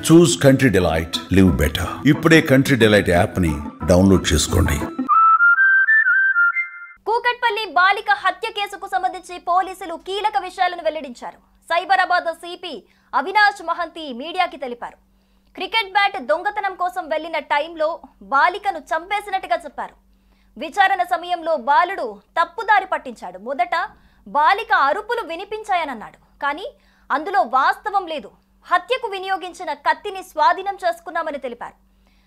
చూస్ country delight, live better. ఇప్పుడే country delight app ని download చేసుకోండి. కూకట్పల్లి బాలిక హత్య కేసుకు సంబంధించి పోలీసులు కీలక విషయాలను వెల్లడించారు. సైబరాబాద్ సిపి అవినాష్ మహంతి మీడియాకి తెలిపారు. క్రికెట్ బ్యాట్ దొంగతనం కోసం వెళ్లిన టైంలో బాలికను చంపేసినట్టుగా చెప్పారు. విచారణ సమయంలో బాలుడు తప్పుదారి పట్టించాడు. మొదట బాలిక అరుపులు వినిపించాయనన్నాడు, కానీ అందులో వాస్తవం లేదు. హత్యకు వినియోగించిన కత్తిని స్వాధీనం చేసుకున్నామని తెలిపారు.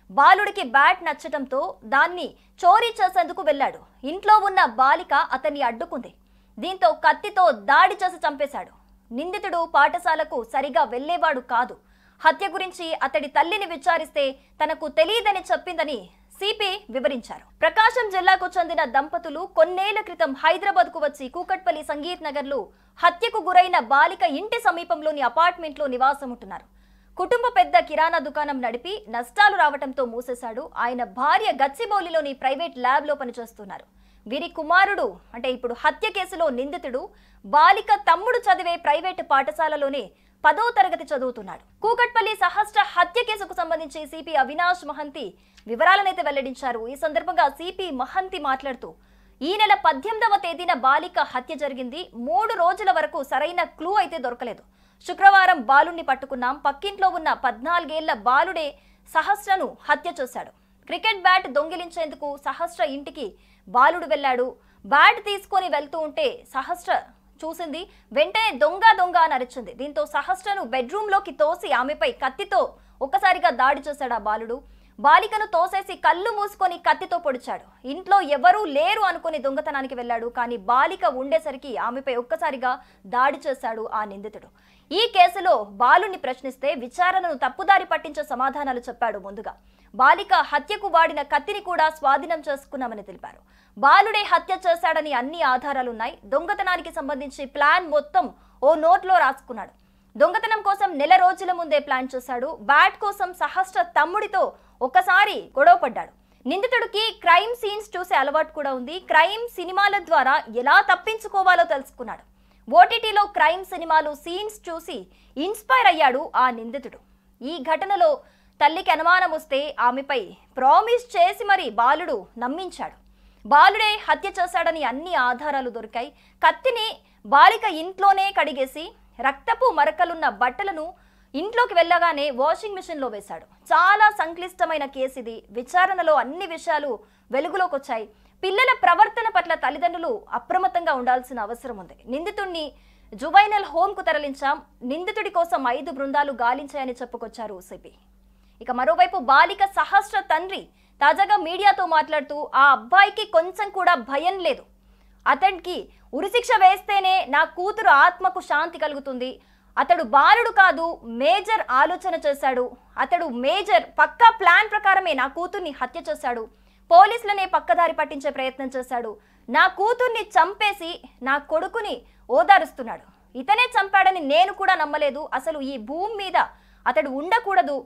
బాలుడికి బ్యాట్ నచ్చటంతో దాన్ని చోరీ చేసేందుకు వెళ్లాడు. ఇంట్లో ఉన్న బాలిక అతన్ని అడ్డుకుంది. దీంతో కత్తితో దాడి చేసి చంపేశాడు. నిందితుడు పాఠశాలకు సరిగా వెళ్లేవాడు కాదు. హత్య గురించి అతడి తల్లిని విచారిస్తే తనకు తెలియదని చెప్పిందని సిపి వివరించారు. ప్రకాశం జిల్లాకు చెందిన దంపతులు కొన్నేళ్ల క్రితం హైదరాబాద్ కు వచ్చి కూకట్పల్లి సంగీత్ నగర్ లో హత్యకు గురైన బాలిక ఇంటి సమీపంలోని అపార్ట్మెంట్ లో నివాసం ఉంటున్నారు. కుటుంబ పెద్ద కిరాణా దుకాణం నడిపి నష్టాలు రావడంతో మూసేశాడు. ఆయన భార్య గచ్చిబౌలిలోని ప్రైవేట్ ల్యాబ్ లో పనిచేస్తున్నారు. వీరి కుమారుడు అంటే ఇప్పుడు హత్య కేసులో నిందితుడు బాలిక తమ్ముడు చదివే ప్రైవేటు పాఠశాలలోనే 10వ తరగతి చదువుతున్నాడు. కూకట్పల్లి సహస్ర హత్య కేసుకు సంబంధించి సిపి అవినాష్ మహంతి వివరాలనైతే వెల్లడించారు. ఈ సందర్భంగా సిపి మహంతి మాట్లాడుతూ, ఈ నెల 18వ తేదీన బాలిక హత్య జరిగింది. 3 రోజుల వరకు సరైన క్లూ అయితే దొరకలేదు. శుక్రవారం బాలుడిని పట్టుకున్నాం. పక్కింట్లో ఉన్న 14 ఏళ్ల బాలుడే సహస్రను హత్య చేశాడు. క్రికెట్ బ్యాట్ దొంగిలించేందుకు సహస్ర ఇంటికి బాలుడు వెళ్లాడు. బ్యాట్ తీసుకొని వెళ్తూ ఉంటే సహస్ర చూసింది. వెంటనే దొంగ దొంగ అని అరిచింది. దీంతో సహస్రను బెడ్రూమ్ లోకి తోసి ఆమెపై కత్తితో ఒక్కసారిగా దాడి చేశాడు ఆ బాలుడు. బాలికను తోసేసి కళ్ళు మూసుకొని కత్తితో పొడిచాడు. ఇంట్లో ఎవరూ లేరు అనుకుని దొంగతనానికి వెళ్లాడు. కానీ బాలిక ఉండేసరికి ఆమెపై ఒక్కసారిగా దాడి చేశాడు ఆ నిందితుడు. ఈ కేసులో బాలుని ప్రశ్నిస్తే విచారణను తప్పుదారి పట్టించే సమాధానాలు చెప్పాడు. ముందుగా బాలిక హత్యకు వాడిన కత్తిని కూడా స్వాధీనం చేసుకున్నామని తెలిపారు. బాలుడే హత్య చేశాడని అన్ని ఆధారాలున్నాయి. దొంగతనానికి సంబంధించి ప్లాన్ మొత్తం ఓ నోట్లో రాసుకున్నాడు. దొంగతనం కోసం నెల రోజుల ముందే ప్లాన్ చేశాడు. బ్యాట్ కోసం సహస్ర తమ్ముడితో ఒకసారి గొడవ పడ్డాడు. నిందితుడికి క్రైమ్ సీన్స్ చూసే అలవాటు కూడా ఉంది. క్రైమ్ సినిమాల ద్వారా ఎలా తప్పించుకోవాలో తెలుసుకున్నాడు. ఓటీటీలో క్రైమ్ సినిమాలు సీన్స్ చూసి ఇన్స్పైర్ అయ్యాడు ఆ నిందితుడు. ఈ ఘటనలో తల్లికి అనుమానం వస్తే ఆమెపై ప్రామిస్ చేసి మరి బాలుడు నమ్మించాడు. బాలుడే హత్య చేశాడని అన్ని ఆధారాలు దొరికాయి. కత్తిని బాలిక ఇంట్లోనే కడిగేసి రక్తపు మరకలున్న బట్టలను ఇంట్లోకి వెళ్ళగానే వాషింగ్ మిషన్ లో వేశాడు. చాలా సంక్లిష్టమైన కేసు ఇది. విచారణలో అన్ని విషయాలు వెలుగులోకి వచ్చాయి. పిల్లల ప్రవర్తన పట్ల తల్లిదండ్రులు అప్రమత్తంగా ఉండాల్సిన అవసరం ఉంది. నిందితుడిని జువైనల్ హోమ్ కు తరలించాం. నిందితుడి కోసం 5 బృందాలు గాలించాయని చెప్పుకొచ్చారు సిపి. ఇక మరోవైపు బాలిక సహస్ర తండ్రి తాజాగా మీడియాతో మాట్లాడుతూ, ఆ అబ్బాయికి కొంచెం కూడా భయం లేదు. అతడికి ఉరిశిక్ష వేస్తేనే నా కూతురు ఆత్మకు శాంతి కలుగుతుంది. అతడు బాలుడు కాదు, మేజర్ ఆలోచన చేశాడు. అతడు మేజర్ పక్కా ప్లాన్ ప్రకారమే నా కూతుర్ని హత్య చేశాడు. పోలీసులనే పక్కదారి పట్టించే ప్రయత్నం చేశాడు. నా కూతుర్ని చంపేసి నా కొడుకుని ఓదారుస్తున్నాడు. ఇతనే చంపాడని నేను కూడా నమ్మలేదు. అసలు ఈ భూమి మీద అతడు ఉండకూడదు.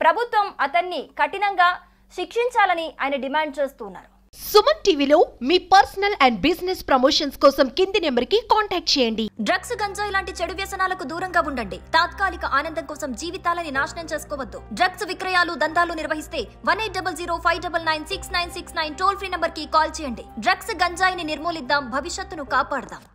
ప్రభుత్వం అతన్ని కఠినంగా శిక్షించాలని ఆయన డిమాండ్ చేస్తున్నారు. సుమన్ టీవీలో మీ పర్సనల్ అండ్ బిజినెస్ ప్రమోషన్స్ కోసం కింది నెంబర్కి కాంటాక్ట్ చేయండి. డ్రగ్స్, గంజాయి లాంటి చెడు వ్యసనాలకు దూరంగా ఉండండి. తాత్కాలిక ఆనందం కోసం జీవితాలని నాశనం చేసుకోవద్దు. డ్రగ్స్ విక్రయాలు, దందాలు నిర్వహిస్తే 1800599699 టోల్ ఫ్రీ నంబర్ కి కాల్ చేయండి. డ్రగ్స్, గంజాయిని నిర్మూలిద్దాం, భవిష్యత్తును కాపాడదాం.